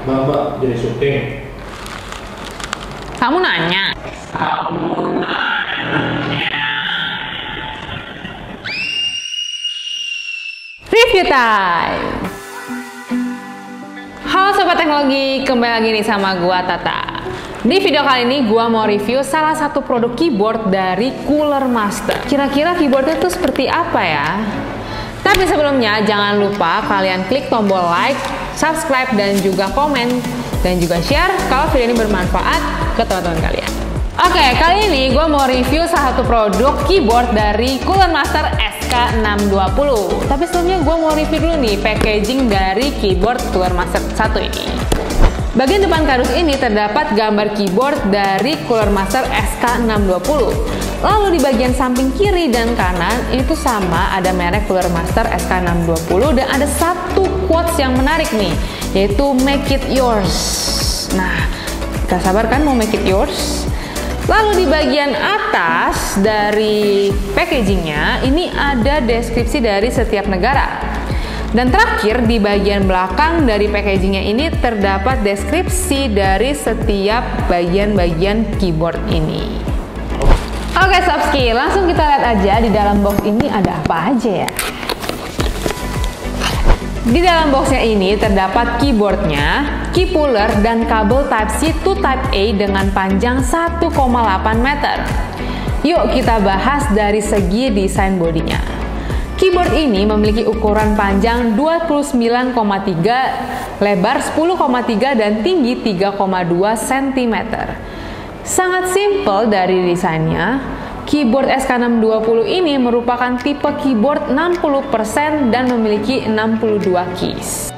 Mbak jadi syuting. Kamu nanya. Review time. Halo Sobat Teknologi, kembali lagi nih sama gua Tata. Di video kali ini gua mau review salah satu produk keyboard dari Cooler Master. Kira-kira keyboardnya tuh seperti apa ya? Tapi sebelumnya jangan lupa kalian klik tombol like, subscribe, dan juga komen, dan juga share kalau video ini bermanfaat ke teman-teman kalian. Oke, kali ini gue mau review salah satu produk keyboard dari Cooler Master SK620. Tapi sebelumnya gue mau review dulu nih packaging dari keyboard Cooler Master 1 ini. Bagian depan kardus ini terdapat gambar keyboard dari Cooler Master SK620. Lalu di bagian samping kiri dan kanan itu sama, ada merek Cooler Master SK620 dan ada satu quotes yang menarik nih, yaitu make it yours. Nah, gak sabar kan mau make it yours? Lalu di bagian atas dari packagingnya ini ada deskripsi dari setiap negara. Dan terakhir di bagian belakang dari packagingnya ini terdapat deskripsi dari setiap bagian-bagian keyboard ini. Oke Sobski, langsung kita lihat aja di dalam box ini ada apa aja ya. Di dalam boxnya ini terdapat keyboardnya, key puller, dan kabel Type-C to Type-A dengan panjang 1,8 meter. Yuk kita bahas dari segi desain bodinya. Keyboard ini memiliki ukuran panjang 29,3, lebar 10,3, dan tinggi 3,2 cm. Sangat simple dari desainnya. Keyboard SK620 ini merupakan tipe keyboard 60% dan memiliki 62 keys.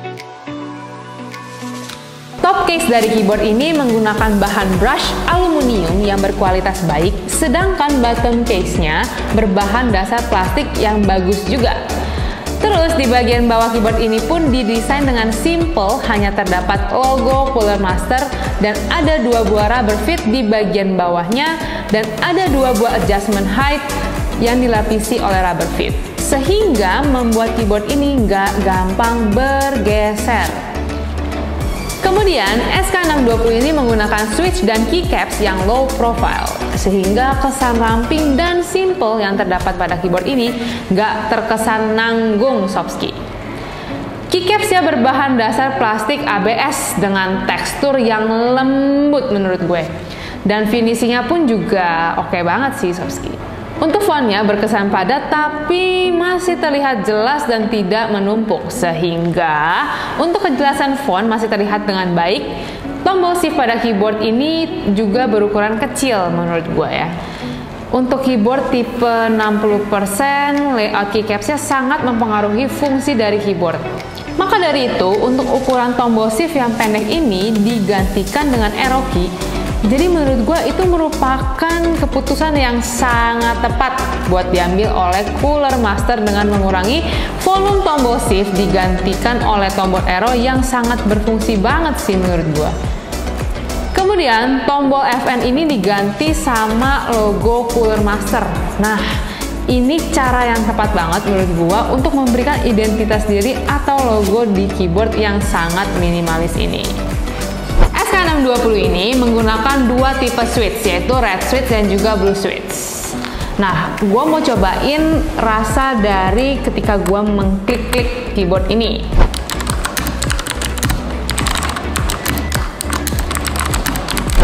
Top case dari keyboard ini menggunakan bahan brush aluminium yang berkualitas baik, sedangkan bottom case-nya berbahan dasar plastik yang bagus juga. Terus di bagian bawah keyboard ini pun didesain dengan simple, hanya terdapat logo Cooler Master dan ada dua buah rubber feet di bagian bawahnya dan ada dua buah adjustment height yang dilapisi oleh rubber feet, sehingga membuat keyboard ini nggak gampang bergeser. Kemudian SK620 ini menggunakan switch dan keycaps yang low profile, sehingga kesan ramping dan simple yang terdapat pada keyboard ini nggak terkesan nanggung Sobski. Keycapsnya berbahan dasar plastik ABS dengan tekstur yang lembut menurut gue, dan finishingnya pun juga oke banget sih Sobski. Untuk fontnya berkesan padat tapi masih terlihat jelas dan tidak menumpuk, sehingga untuk kejelasan font masih terlihat dengan baik. Tombol shift pada keyboard ini juga berukuran kecil menurut gue ya. Untuk keyboard tipe 60%, layout keycapsnya sangat mempengaruhi fungsi dari keyboard. Maka dari itu, untuk ukuran tombol shift yang pendek ini digantikan dengan arrow key. Jadi menurut gue itu merupakan keputusan yang sangat tepat buat diambil oleh Cooler Master dengan mengurangi volume tombol shift digantikan oleh tombol arrow yang sangat berfungsi banget sih menurut gue. Kemudian tombol FN ini diganti sama logo Cooler Master. Nah, ini cara yang tepat banget menurut gue untuk memberikan identitas diri atau logo di keyboard yang sangat minimalis ini. SK620 ini menggunakan dua tipe switch, yaitu red switch dan juga blue switch. Nah, gue mau cobain rasa dari ketika gue mengklik-klik keyboard ini.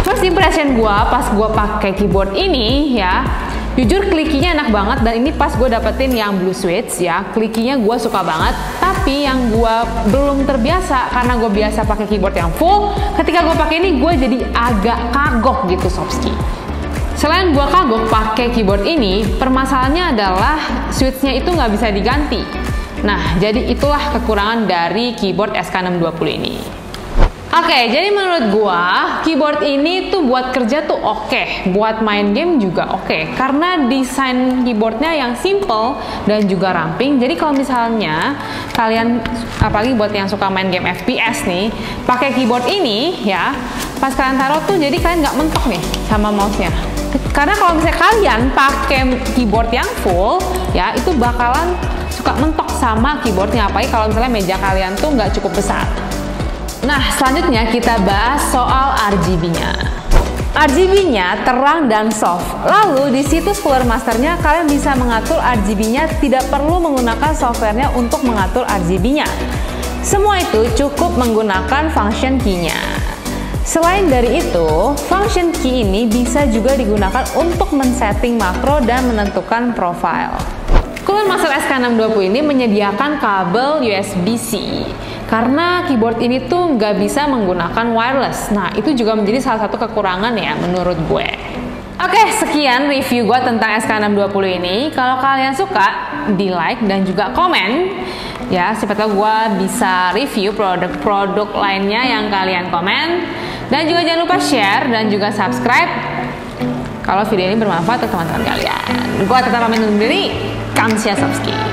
First impression gue pas gue pakai keyboard ini ya, jujur klikinya enak banget, dan ini pas gue dapetin yang blue switch ya, klikinya gue suka banget. Tapi yang gue belum terbiasa karena gue biasa pakai keyboard yang full, ketika gue pakai ini gue jadi agak kagok gitu Sobski. Selain gue kagok pakai keyboard ini, permasalahannya adalah switchnya itu nggak bisa diganti. Nah, jadi itulah kekurangan dari keyboard SK620 ini. Oke, jadi menurut gua keyboard ini tuh buat kerja tuh oke, buat main game juga oke, karena desain keyboardnya yang simple dan juga ramping. Jadi kalau misalnya kalian, apalagi buat yang suka main game FPS nih, pakai keyboard ini ya, pas kalian taruh tuh jadi kalian nggak mentok nih sama mouse-nya. Karena kalau misalnya kalian pakai keyboard yang full ya, itu bakalan suka mentok sama keyboardnya, apalagi kalau misalnya meja kalian tuh nggak cukup besar. Nah, selanjutnya kita bahas soal RGB-nya. RGB-nya terang dan soft. Lalu di situs Cooler Master-nya kalian bisa mengatur RGB-nya, tidak perlu menggunakan software-nya untuk mengatur RGB-nya. Semua itu cukup menggunakan function key-nya. Selain dari itu, function key ini bisa juga digunakan untuk men-setting makro dan menentukan profile. Cooler Master SK620 ini menyediakan kabel USB-C karena keyboard ini tuh nggak bisa menggunakan wireless. Nah, itu juga menjadi salah satu kekurangan ya menurut gue. Oke, sekian review gue tentang SK620 ini. Kalau kalian suka, di like dan juga komen. Ya, siapa tahu gue bisa review produk-produk lainnya yang kalian komen. Dan juga jangan lupa share dan juga subscribe kalau video ini bermanfaat untuk teman-teman kalian. Gue tetap pamit undur diri. Kamsia Sobski.